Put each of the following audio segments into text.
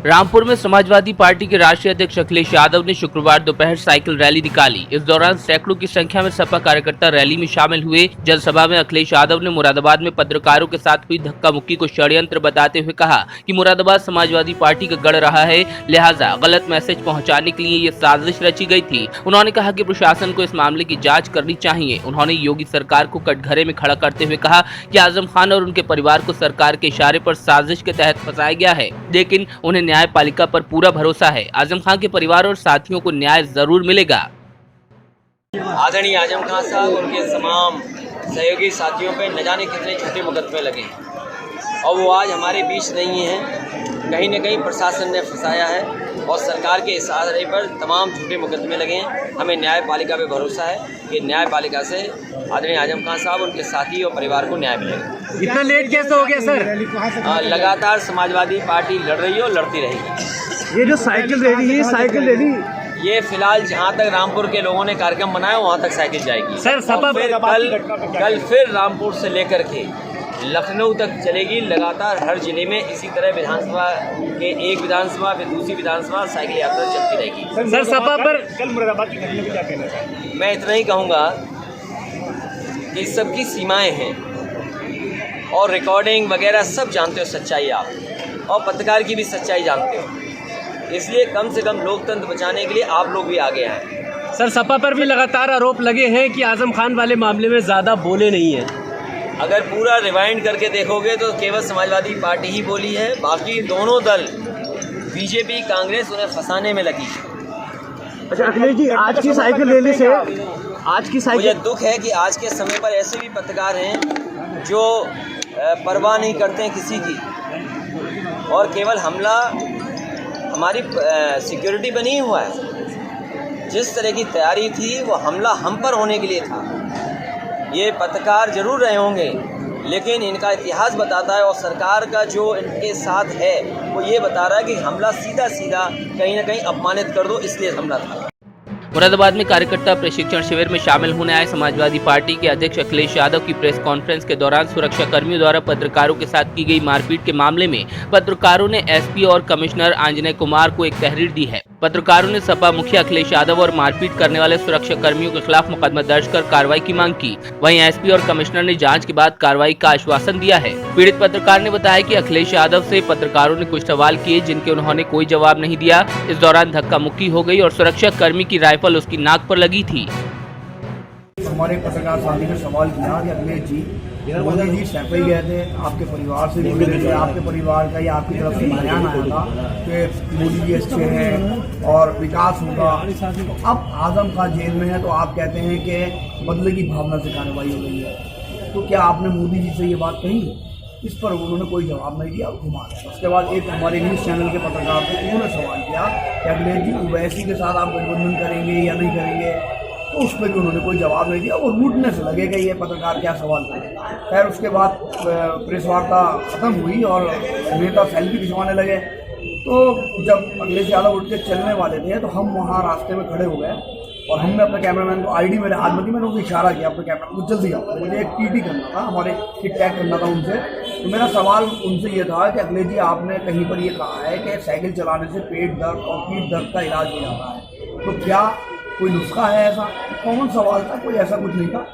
रामपुर में समाजवादी पार्टी के राष्ट्रीय अध्यक्ष अखिलेश यादव ने शुक्रवार दोपहर साइकिल रैली निकाली। इस दौरान सैकड़ों की संख्या में सपा कार्यकर्ता रैली में शामिल हुए। जनसभा में अखिलेश यादव ने मुरादाबाद में पत्रकारों के साथ हुई धक्का मुक्की को षड्यंत्र बताते हुए कहा कि मुरादाबाद समाजवादी पार्टी का गढ़ रहा है, लिहाजा गलत मैसेज पहुँचाने के लिए ये साजिश रची गयी थी। उन्होंने कहा कि प्रशासन को इस मामले की जाँच करनी चाहिए। उन्होंने योगी सरकार को कटघरे में खड़ा करते हुए कहा कि आजम खान और उनके परिवार को सरकार के इशारे पर साजिश के तहत फंसाया गया है, लेकिन उन्हें न्यायपालिका पर पूरा भरोसा है। आजम खान के परिवार और साथियों को न्याय जरूर मिलेगा। आदरणीय आजम खान साहब उनके तमाम सहयोगी साथियों पे न जाने कितने झूठे मुकदमे लगे और वो आज हमारे बीच नहीं हैं। कहीं न कहीं प्रशासन ने फंसाया है और सरकार के इशारे पर तमाम झूठे मुकदमे लगे हैं। हमें न्यायपालिका पे भरोसा है कि न्यायपालिका से आदरणीय आजम खान साहब उनके साथी और परिवार को न्याय मिलेगा। इतना लेट कैसे हो गया सर? लगातार समाजवादी पार्टी लड़ रही है और लड़ती रहेगी। ये जो साइकिल रैली है, साइकिल रैली ये फिलहाल जहाँ तक रामपुर के लोगों ने कार्यक्रम बनाया वहाँ तक साइकिल जाएगी सर। सपा कल फिर रामपुर से लेकर के लखनऊ तक चलेगी। लगातार हर जिले में इसी तरह विधानसभा के एक विधानसभा फिर दूसरी विधानसभा साइकिल यात्रा चलती रहेगी। सर सपा पर कल मुरादाबाद की घटना में क्या कहना चाहिए? मैं इतना ही कहूँगा कि सबकी सीमाएं हैं और रिकॉर्डिंग वगैरह सब जानते हो सच्चाई आप, और पत्रकार की भी सच्चाई जानते हो, इसलिए कम से कम लोकतंत्र बचाने के लिए आप लोग भी आगे आए। सर सपा पर भी लगातार आरोप लगे हैं कि आजम खान वाले मामले में ज़्यादा बोले नहीं है। अगर पूरा रिवाइंड करके देखोगे तो केवल समाजवादी पार्टी ही बोली है, बाकी दोनों दल बीजेपी कांग्रेस उन्हें फंसाने में लगी। अच्छा अखिलेश जी, आज की साइकिल रैली से मुझे दुख है कि आज के समय पर ऐसे भी पत्रकार हैं जो परवाह नहीं करते हैं किसी की, और केवल हमला हमारी सिक्योरिटी बनी हुआ है। जिस तरह की तैयारी थी वो हमला हम पर होने के लिए था। ये पत्रकार जरूर रहे होंगे, लेकिन इनका इतिहास बताता है और सरकार का जो इनके साथ है वो ये बता रहा है कि हमला सीधा सीधा कहीं ना कहीं अपमानित कर दो, इसलिए हमला था। मुरादाबाद में कार्यकर्ता प्रशिक्षण शिविर में शामिल होने आए समाजवादी पार्टी के अध्यक्ष अखिलेश यादव की प्रेस कॉन्फ्रेंस के दौरान सुरक्षा कर्मियों द्वारा पत्रकारों के साथ की गई मारपीट के मामले में पत्रकारों ने एसपी और कमिश्नर आंजनेय कुमार को एक तहरीर दी है। पत्रकारों ने सपा मुखिया अखिलेश यादव और मारपीट करने वाले सुरक्षा कर्मियों के खिलाफ मुकदमा दर्ज कर कार्रवाई की मांग की। वहीं एसपी और कमिश्नर ने जांच के बाद कार्रवाई का आश्वासन दिया है। पीड़ित पत्रकार ने बताया कि अखिलेश यादव से पत्रकारों ने कुछ सवाल किए जिनके उन्होंने कोई जवाब नहीं दिया। इस दौरान धक्का मुक्की हो गई और सुरक्षा कर्मी की राइफल उसकी नाक पर लगी थी। हमारे पत्रकार साथी ने सवाल किया कि अखिलेश जी, मोदी जी सैफई गए थे, आपके परिवार से भी मिले थे, आपके परिवार का या आपकी तरफ से बयान आया था कि मोदी जी अच्छे हैं और विकास होगा। अब आजम खान जेल में है तो आप कहते हैं कि बदले की भावना से कार्रवाई हो गई है, तो क्या आपने मोदी जी से ये बात कही? इस पर उन्होंने कोई जवाब नहीं दिया, घुमा दिया। उसके बाद एक हमारे न्यूज़ चैनल के पत्रकार थे, उन्होंने सवाल किया कि अखिलेश जी ओवैसी के साथ आप गठबंधन करेंगे या नहीं करेंगे, तो उस पर भी उन्होंने कोई जवाब नहीं दिया। वो रूटने से लगे कि ये पत्रकार क्या सवाल करे। खैर उसके बाद प्रेस वार्ता ख़त्म हुई और नेता सेल्फी खिंचवाने लगे। तो जब अखिलेश यादव उठ के चलने वाले थे तो हम वहाँ रास्ते में खड़े हो गए और हमने अपने कैमरामैन को आईडी मेरे हाथ में थी, मैंने उसे इशारा किया अपने कैमरा को जल्दी आओ, मुझे एक टीटी करना था, हमारे एक टैग करना था उनसे। तो मेरा सवाल उनसे ये था कि अखिलेश जी आपने कहीं पर ये कहा है कि साइकिल चलाने से पेट दर्द और पीठ दर्द का इलाज हो जाता है, तो क्या कोई नुस्खा है? ऐसा कॉमन सवाल था, कोई ऐसा कुछ नहीं था।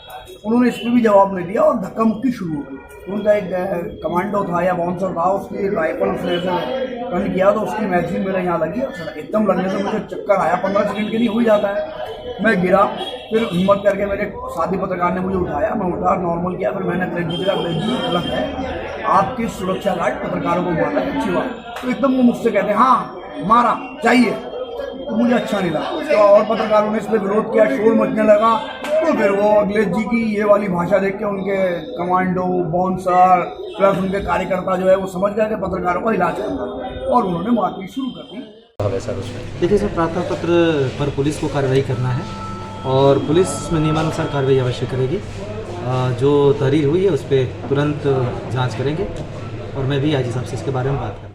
उन्होंने इस पर भी जवाब नहीं दिया और धक्का मुक्की शुरू हो गई। उनका एक कमांडो था या बाउंसर था, उसकी राइफल उसने ऐसे टर्न किया तो उसकी मैगजीन मेरे यहाँ लगी और एकदम लगने से मुझे चक्कर आया। 15 सेकंड के लिए हो ही जाता है। मैं गिरा, फिर हिम्मत करके मेरे साथी पत्रकार ने मुझे उठाया, मैं उठा नॉर्मल किया। फिर मैंने अखिलेश जी गलत है, आपकी सुरक्षा गार्ड पत्रकारों को मारा, अच्छी बात। तो एकदम वो मुझसे कहते हैं हाँ मारा चाहिए, तो मुझे अच्छा नहीं लगा। तो और पत्रकारों ने इस पर विरोध किया, शोर मचने लगा। तो फिर वो अखिलेश जी की ये वाली भाषा देख के उनके कमांडो बाउंसर प्लस उनके कार्यकर्ता जो है वो समझ गए कि पत्रकारों का इलाज करना, और उन्होंने मारपीट शुरू कर दी। देखिए सर, प्रार्थना पत्र पर पुलिस को कार्रवाई करना है और पुलिस में नियमानुसार कार्रवाई अवश्य करेगी। जो तहरीर हुई है उस पर तुरंत जाँच करेंगे और मैं भी आज सबसे इसके बारे में बात करूँ।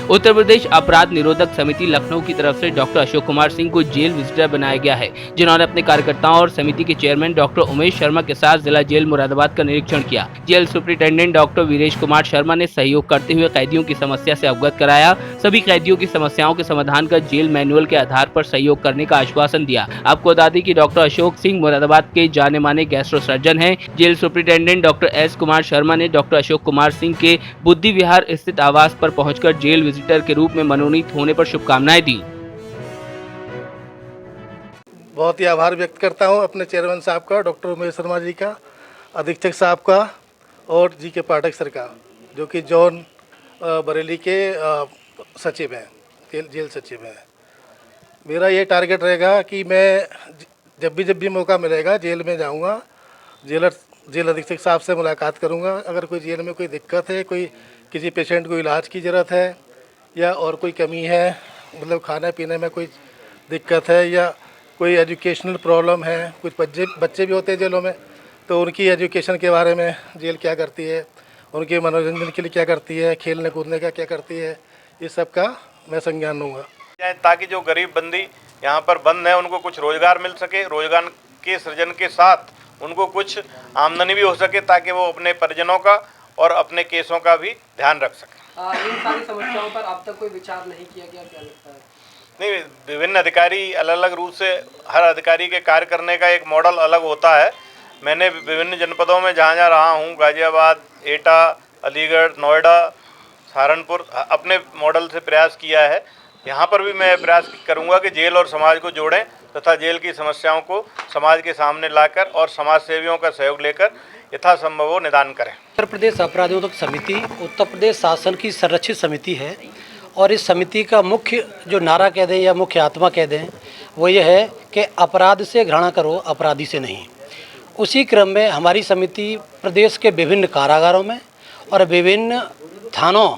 उत्तर प्रदेश अपराध निरोधक समिति लखनऊ की तरफ से डॉक्टर अशोक कुमार सिंह को जेल विजिटर बनाया गया है, जिन्होंने अपने कार्यकर्ताओं और समिति के चेयरमैन डॉक्टर उमेश शर्मा के साथ जिला जेल मुरादाबाद का निरीक्षण किया। Jail superintendent doctor Viresh Kumar Sharma ने सहयोग करते हुए कैदियों की समस्या से अवगत कराया। सभी कैदियों की समस्याओं के समाधान का जेल मैनुअल के आधार पर सहयोग करने का आश्वासन दिया। आपको बता दें कि डॉक्टर अशोक सिंह मुरादाबाद के जाने माने गैस्ट्रो सर्जन हैं। Jail superintendent doctor S Kumar Sharma ने डॉक्टर अशोक कुमार सिंह के बुद्धि विहार स्थित आवास पर पहुंचकर जेल विजिटर के रूप में मनोनीत होने पर शुभकामनाएं दी। बहुत ही आभार व्यक्त करता हूं अपने चेयरमैन साहब का, डॉक्टर उमेश शर्मा जी का, अधीक्षक साहब का और जी के पाठक सर का, जो कि जॉन बरेली के सचिव हैं, जेल सचिव हैं। मेरा ये टारगेट रहेगा कि मैं जब भी मौका मिलेगा जेल में जाऊंगा, जेल अधीक्षक साहब से मुलाकात करूंगा। अगर कोई जेल में कोई दिक्कत है, कोई किसी पेशेंट को इलाज की ज़रूरत है या और कोई कमी है, मतलब खाने पीने में कोई दिक्कत है या कोई एजुकेशनल प्रॉब्लम है, कुछ बच्चे भी होते हैं जेलों में, तो उनकी एजुकेशन के बारे में जेल क्या करती है, उनके मनोरंजन के लिए क्या करती है, खेलने कूदने का क्या करती है, ये सब का मैं संज्ञान लूँगा, ताकि जो गरीब बंदी यहाँ पर बंद है उनको कुछ रोजगार मिल सके, रोजगार के सृजन के साथ उनको कुछ आमदनी भी हो सके, ताकि वो अपने परिजनों का और अपने केसों का भी ध्यान रख सकें। इन सारी समस्याओं पर अब तक कोई विचार नहीं किया गया, क्या लगता है? नहीं, विभिन्न अधिकारी अलग अलग रूप से, हर अधिकारी के कार्य करने का एक मॉडल अलग होता है। मैंने विभिन्न जनपदों में जहाँ रहा हूँ, गाजियाबाद, एटा, अलीगढ़, नोएडा, सहारनपुर, अपने मॉडल से प्रयास किया है। यहाँ पर भी मैं प्रयास करूँगा कि जेल और समाज को जोड़ें तथा जेल की समस्याओं को समाज के सामने लाकर और समाज सेवियों का सहयोग लेकर यथासंभव वो निदान करें। उत्तर प्रदेश अपराध निरोधक समिति उत्तर प्रदेश शासन की संरक्षित समिति है और इस समिति का मुख्य जो नारा कह दें या मुख्य आत्मा कह दें वो ये है कि अपराध से घृणा करो, अपराधी से नहीं। उसी क्रम में हमारी समिति प्रदेश के विभिन्न कारागारों में और विभिन्न थानों,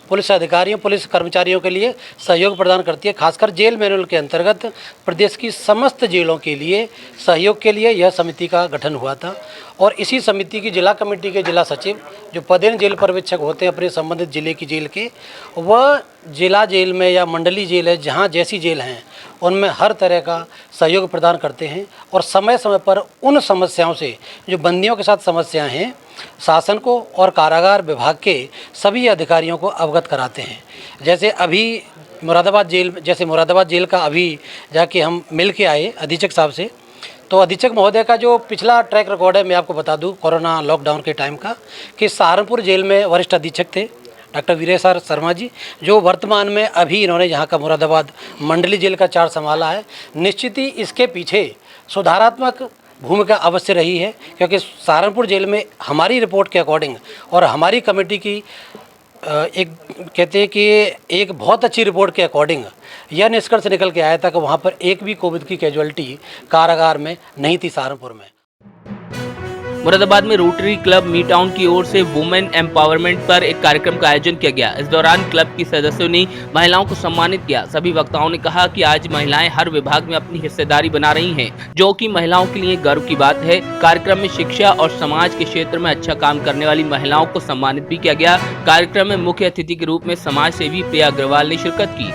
पुलिस अधिकारियों, पुलिस कर्मचारियों के लिए सहयोग प्रदान करती है। खासकर जेल मैनुअल के अंतर्गत प्रदेश की समस्त जेलों के लिए सहयोग के लिए यह समिति का गठन हुआ था और इसी समिति की जिला कमेटी के जिला सचिव, जो पदेन जेल पर्यवेक्षक होते हैं अपने संबंधित जिले की जेल के, वह जिला जेल में या मंडली जेल है, जहाँ जैसी जेल हैं उनमें हर तरह का सहयोग प्रदान करते हैं और समय समय पर उन समस्याओं से, जो बंदियों के साथ समस्याएं हैं, शासन को और कारागार विभाग के सभी अधिकारियों को अवगत कराते हैं। जैसे अभी मुरादाबाद जेल का अभी जाके हम मिल के आए अधीक्षक साहब से, तो अधीक्षक महोदय का जो पिछला ट्रैक रिकॉर्ड है मैं आपको बता दूं, कोरोना लॉकडाउन के टाइम का, कि सहारनपुर जेल में वरिष्ठ अधीक्षक थे डॉक्टर वीरेश शर्मा जी, जो वर्तमान में अभी इन्होंने यहाँ का मुरादाबाद मंडली जेल का चार्ज संभाला है। निश्चित ही इसके पीछे सुधारात्मक भूमिका अवश्य रही है, क्योंकि सहारनपुर जेल में हमारी रिपोर्ट के अकॉर्डिंग और हमारी कमेटी की एक कहते हैं कि एक बहुत अच्छी रिपोर्ट के अकॉर्डिंग यह निष्कर्ष निकल के आया था कि वहाँ पर एक भी कोविड की कैजुअलिटी कारागार में नहीं थी सहारनपुर में। मुरादाबाद में रोटरी क्लब मी टाउन की ओर से वुमेन एम्पावरमेंट पर एक कार्यक्रम का आयोजन किया गया। इस दौरान क्लब की सदस्यों ने महिलाओं को सम्मानित किया। सभी वक्ताओं ने कहा कि आज महिलाएं हर विभाग में अपनी हिस्सेदारी बना रही हैं, जो कि महिलाओं के लिए गर्व की बात है। कार्यक्रम में शिक्षा और समाज के क्षेत्र में अच्छा काम करने वाली महिलाओं को सम्मानित भी किया गया। कार्यक्रम में मुख्य अतिथि के रूप में समाज सेवी प्रिया अग्रवाल ने शिरकत की।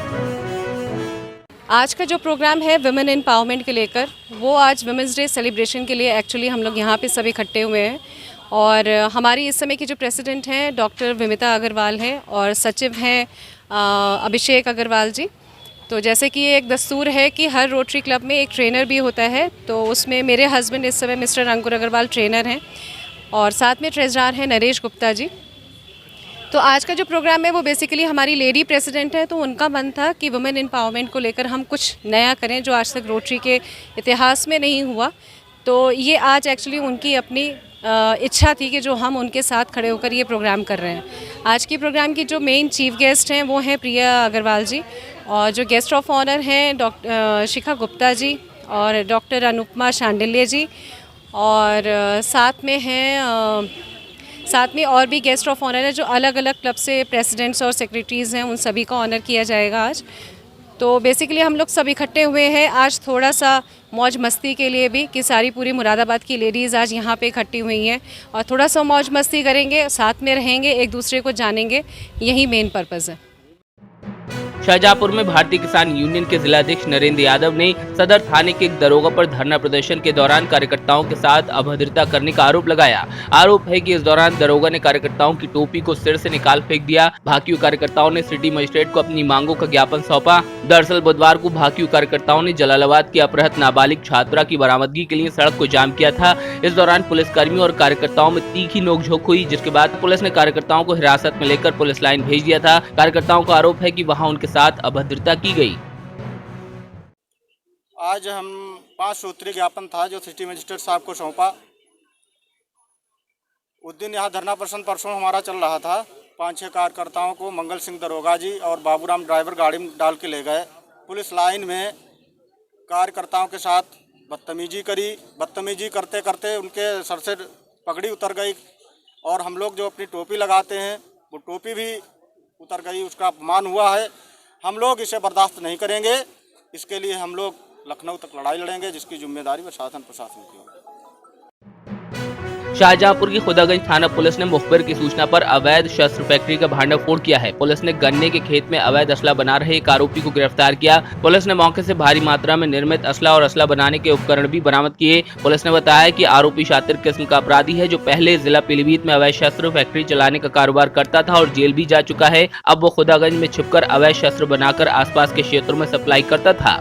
आज का जो प्रोग्राम है वुमेन एम्पावरमेंट के लेकर, वो आज वुमेंस डे सेलिब्रेशन के लिए एक्चुअली हम लोग यहाँ पे सभी इकट्ठे हुए हैं और हमारी इस समय की जो प्रेसिडेंट हैं डॉक्टर विमिता अग्रवाल हैं और सचिव हैं अभिषेक अग्रवाल जी। तो जैसे कि एक दस्तूर है कि हर रोटरी क्लब में एक ट्रेनर भी होता है, तो उसमें मेरे हस्बैंड इस समय मिस्टर अंकुर अग्रवाल ट्रेनर हैं और साथ में ट्रेजरार हैं नरेश गुप्ता जी। तो आज का जो प्रोग्राम है वो बेसिकली हमारी लेडी प्रेसिडेंट है, तो उनका मन था कि वुमेन एम्पावरमेंट को लेकर हम कुछ नया करें जो आज तक रोटरी के इतिहास में नहीं हुआ। तो ये आज एक्चुअली उनकी अपनी इच्छा थी कि जो हम उनके साथ खड़े होकर ये प्रोग्राम कर रहे हैं। आज की प्रोग्राम की जो मेन चीफ गेस्ट हैं वो हैं प्रिया अग्रवाल जी और जो गेस्ट ऑफ ऑनर हैं डॉक्टर शिखा गुप्ता जी और डॉक्टर अनुपमा शांडिल्य जी और साथ में और भी गेस्ट ऑफ ऑनर है जो अलग अलग क्लब से प्रेसिडेंट्स और सेक्रेटरीज़ हैं, उन सभी का ऑनर किया जाएगा आज। तो बेसिकली हम लोग सब इकट्ठे हुए हैं आज थोड़ा सा मौज मस्ती के लिए भी, कि सारी पूरी मुरादाबाद की लेडीज़ आज यहाँ पे इकट्ठी हुई हैं और थोड़ा सा मौज मस्ती करेंगे, साथ में रहेंगे, एक दूसरे को जानेंगे, यही मेन पर्पज़ है। शाहजहांपुर में भारतीय किसान यूनियन के जिलाध्यक्ष नरेंद्र यादव ने सदर थाने के एक दरोगा पर धरना प्रदर्शन के दौरान कार्यकर्ताओं के साथ अभद्रता करने का आरोप लगाया। आरोप है कि इस दौरान दरोगा ने कार्यकर्ताओं की टोपी को सिर से निकाल फेंक दिया। भाकियू कार्यकर्ताओं ने सिटी मजिस्ट्रेट को अपनी मांगों का ज्ञापन सौंपा। दरअसल बुधवार को भाकियू कार्यकर्ताओं ने जलालाबाद की अपहृत नाबालिग छात्रा की बरामदगी के लिए सड़क को जाम किया था। इस दौरान पुलिसकर्मियों और कार्यकर्ताओं में तीखी नोकझोंक हुई, जिसके बाद पुलिस ने कार्यकर्ताओं को हिरासत में लेकर पुलिस लाइन भेज दिया था। कार्यकर्ताओं का आरोप है कि वहां उनके साथ अभद्रता की गई। आज हम 5 सूत्रीय ज्ञापन था जो सिटी मजिस्ट्रेट साहब को सौंपा। उस दिन यहाँ धरना प्रदर्शन परसों हमारा चल रहा था। 5-6 कार्यकर्ताओं को मंगल सिंह दरोगा जी और बाबूराम ड्राइवर गाड़ी में डाल के ले गए। पुलिस लाइन में कार्यकर्ताओं के साथ बदतमीजी करी। बदतमीजी करते करते उनके सर से पगड़ी उतर गई और हम लोग जो अपनी टोपी लगाते हैं वो टोपी भी उतर गई। उसका अपमान हुआ है। हम लोग इसे बर्दाश्त नहीं करेंगे। इसके लिए हम लोग लखनऊ तक लड़ाई लड़ेंगे, जिसकी जिम्मेदारी शासन प्रशासन की होगी। शाहजहांपुर की खुदागंज थाना पुलिस ने मुखबिर की सूचना पर अवैध शस्त्र फैक्ट्री का भांडाफोड़ किया है। पुलिस ने गन्ने के खेत में अवैध असला बना रहे एक आरोपी को गिरफ्तार किया। पुलिस ने मौके से भारी मात्रा में निर्मित असला और असला बनाने के उपकरण भी बरामद किए। पुलिस ने बताया कि आरोपी शातिर किस्म का अपराधी है, जो पहले जिला पीलीभीत में अवैध शस्त्र फैक्ट्री चलाने का कारोबार करता था और जेल भी जा चुका है। अब वो खुदागंज में छिपकर अवैध शस्त्र बनाकर आसपास के क्षेत्रों में सप्लाई करता था।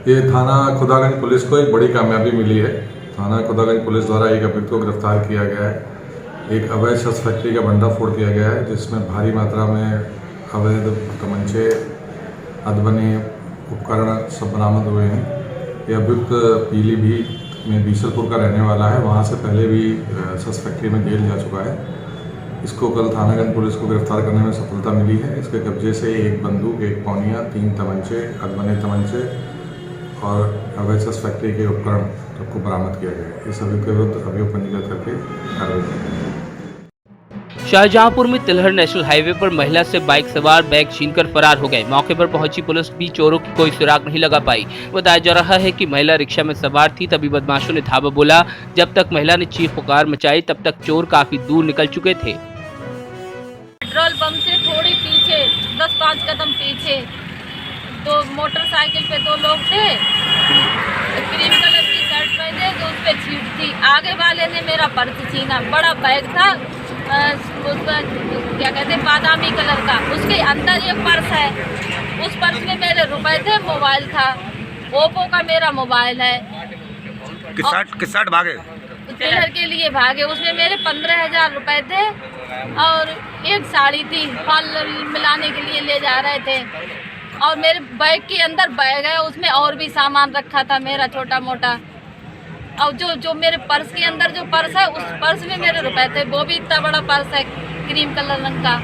ये थाना खुदागंज पुलिस को एक बड़ी कामयाबी मिली है। थाना खुदागंज पुलिस द्वारा एक अभियुक्त को गिरफ्तार किया गया है। एक अवैध शस्त्र फैक्ट्री का भंडाफोड़ किया गया है, जिसमें भारी मात्रा में अवैध तमंचे, अधबने उपकरण सब बरामद हुए हैं। ये अभियुक्त पीलीभीत में बीसलपुर का रहने वाला है। वहाँ से पहले भी शस्त्र फैक्ट्री में जेल जा चुका है। इसको कल थानागंज पुलिस को गिरफ्तार करने में सफलता मिली है। इसके कब्जे से एक बंदूक, एक पौनिया, 3 तमंचे, अधबने तमंचे और अवैध शस्त्र फैक्ट्री के उपकरण सबको बरामद किया गया। इस अभियुक्त के विरुद्ध अभियोग पंजीकृत करके कार्रवाई की। शाहजहांपुर में तिलहर नेशनल हाईवे पर महिला से बाइक सवार बैग छीनकर फरार हो गए। मौके पर पहुंची पुलिस भी चोरों की कोई सुराग नहीं लगा पाई। बताया जा रहा है कि महिला रिक्शा में सवार थी, तभी बदमाशों ने धावा बोला। जब तक महिला ने चीख पुकार मचाई, तब तक चोर काफी दूर निकल चुके थे। पेट्रोल पंप से थोड़ी पीछे 10-5 कदम पीछे 2 मोटरसाइकिल पे 2 लोग थे। क्रीम कलर की शर्ट पहने, जो उस पे छीट थी। आगे वाले ने मेरा पर्स छीना। बड़ा बैग था, उसमें क्या कहते हैं, बादामी कलर का। उसके अंदर एक पर्स है। उस पर्स में मेरे रुपए थे, मोबाइल था। ओप्पो का मेरा मोबाइल है। किस साइड भागे? टेलर के लिए भागे। उसमें मेरे 15,000 रुपए थे और एक साड़ी थी, फल मिलाने के लिए ले जा रहे थे। और मेरे बैग के अंदर बैग है, उसमें और भी सामान रखा था मेरा छोटा मोटा। और जो मेरे पर्स के अंदर जो पर्स है, उस पर्स में मेरे रुपए थे। वो भी इतना बड़ा पर्स है, क्रीम कलर रंग का।